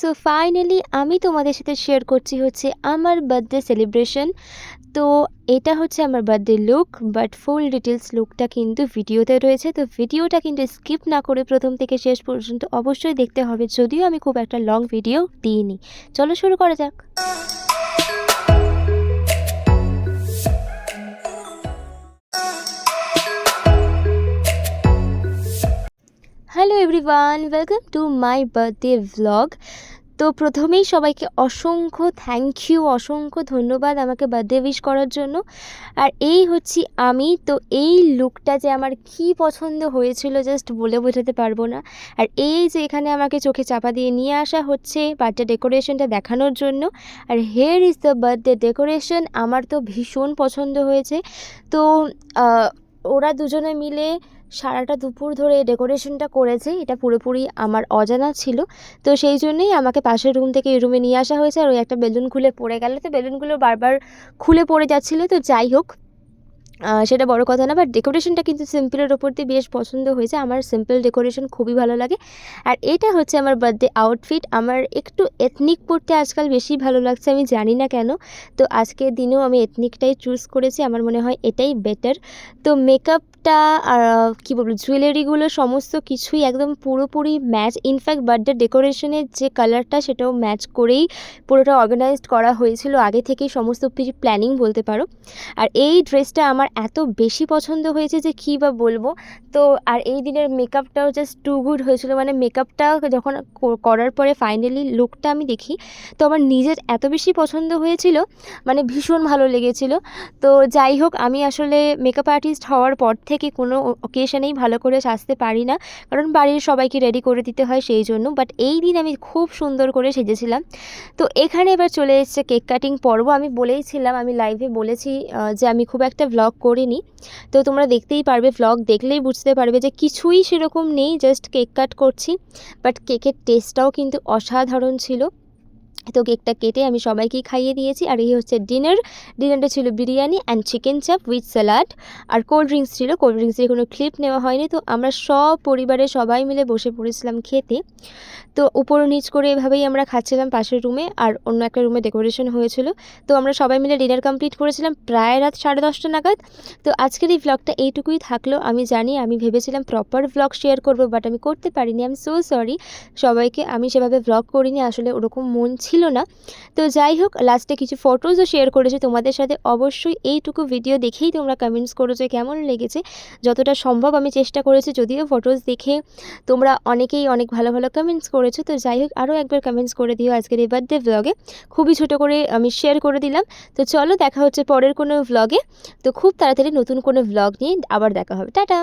So finally আমি তোমাদের সাথে শেয়ার করছি হচ্ছে আমার বার্থডে সেলিব্রেশন। তো এটা হচ্ছে আমার birthday look, but full details লুকটা কিন্তু ভিডিওতে রয়েছে। তো ভিডিওটা কিন্তু স্কিপ না করে প্রথম থেকে শেষ পর্যন্ত অবশ্যই দেখতে হবে, যদিও আমি খুব একটা লং ভিডিও দিইনি। চলো শুরু করা যাক। Hello everyone, welcome to my birthday vlog. তো প্রথমেই সবাইকে অসংখ্য থ্যাংক ইউ, অসংখ্য ধন্যবাদ আমাকে বার্থডে উইশ করার জন্য। আর এই হচ্ছি আমি। তো এই লুকটা যে আমার কি পছন্দ হয়েছিল জাস্ট বলে বোঝাতে পারবো না। আর এই যে এখানে আমাকে চোখে চাপা দিয়ে নিয়ে আসা হচ্ছে বার্থডে ডেকোরেশনটা দেখানোর জন্য। আর here is the birthday decoration. আমার তো ভীষণ পছন্দ হয়েছে। তো ওরা দুজনে মিলে সারাটা দুপুর ধরে ডেকোরেশনটা করেছে, এটা পুরোপুরি আমার অজানা ছিল। তো সেই জন্যই আমাকে পাশের রুম থেকে এই রুমে নিয়ে আসা হয়েছে। আর ওই একটা বেলুন খুলে পড়ে গেল, তো বেলুনগুলো বারবার খুলে পড়ে যাচ্ছিলো। তো যাই হোক, সেটা বড় কথা না, বাট ডেকোরেশনটা কিন্তু সিম্পলের ওপর দিয়ে বেশ পছন্দ হয়েছে। আমার সিম্পল ডেকোরেশন খুবই ভালো লাগে। আর এটা হচ্ছে আমার বার্থডে আউটফিট। আমার একটু এথনিক পরতে আজকাল বেশি ভালো লাগছে, আমি জানি না কেন। তো আজকের দিনেও আমি এথনিকটাই চুজ করেছি, আমার মনে হয় এটাই বেটার। তো মেকআপটা আর কী বলবো, জুয়েলারিগুলো সমস্ত কিছুই একদম পুরোপুরি ম্যাচ। ইনফ্যাক্ট বার্থডে ডেকোরেশনের যে কালারটা সেটাও ম্যাচ করেই পুরোটা অর্গানাইজড করা হয়েছিল, আগে থেকেই সমস্ত কিছু প্ল্যানিং বলতে পারো। আর এই ড্রেসটা আমার এত বেশি পছন্দ হয়েছে যে কী বা বলবো। তো আর এই দিনের মেকআপটাও জাস্ট টু গুড হয়েছিল। মানে মেকআপটা যখন করার পরে ফাইনালি লুকটা আমি দেখি, তো আমার নিজের এত বেশি পছন্দ হয়েছিল, মানে ভীষণ ভালো লেগেছিল। তো যাই হোক, আমি আসলে মেকআপ আর্টিস্ট হওয়ার পর থেকে কোনো অকেশনেই ভালো করে সাজতে পারি না, কারণ বাড়ির সবাইকে রেডি করে দিতে হয় সেই জন্য। বাট এই দিন আমি খুব সুন্দর করে সেজেছিলাম। তো এখানে এবার চলে এসেছে কেক কাটিং পর্ব। আমি বলেইছিলাম, আমি লাইভে বলেছি যে আমি খুব একটা ভ্লগ করিনি। তো তোমরা দেখতেই পারবে, ভ্লগ দেখলেই বুঝতে পারবে যে কিছুই সেরকম নেই, জাস্ট কেক কাট করছি। বাট কেকের টেস্টটাও কিন্তু অসাধারণ ছিল। তো কেকটা কেটে আমি সবাইকেই খাইয়ে দিয়েছি। আর এই হচ্ছে ডিনারটা ছিল biryani and chicken chaap with salad. আর কোল্ড ড্রিঙ্কস ছিল, কোল্ড ড্রিঙ্কসের কোনো ক্লিপ নেওয়া হয়নি। তো আমরা সব পরিবারের সবাই মিলে বসে পড়েছিলাম খেতে। তো উপর নিচ করে এভাবেই আমরা খাচ্ছিলাম পাশের রুমে, আর অন্য একটা রুমে ডেকোরেশন হয়েছিল। তো আমরা সবাই মিলে ডিনার কমপ্লিট করেছিলাম প্রায় রাত 10:30 নাগাদ। তো আজকের এই ভ্লগটা এইটুকুই থাকলো। আমি জানি আমি ভেবেছিলাম প্রপার ভ্লগ শেয়ার করবো, বাট আমি করতে পারিনি। আই এম সো সরি সবাইকে, আমি সেভাবে ভ্লগ করিনি, আসলে ওরকম মন ছিল না। তো যাই হোক, লাস্টে কিছু ফটোজও শেয়ার করেছি তোমাদের সাথে। অবশ্যই এইটুকু ভিডিও দেখেই তোমরা কমেন্টস করেছো কেমন লেগেছে। যতটা সম্ভব আমি চেষ্টা করেছি, যদিও ফটোজ দেখে তোমরা অনেকেই অনেক ভালো ভালো কমেন্টস করেছো। তো যাই হোক, আরও একবার কমেন্টস করে দিও আজকের এই বার্থডে ভ্লগে। খুবই ছোটো করে আমি শেয়ার করে দিলাম। তো চলো, দেখা হচ্ছে পরের কোনো ভ্লগে। তো খুব তাড়াতাড়ি নতুন কোনো ভ্লগ নিয়ে আবার দেখা হবে। টাটা।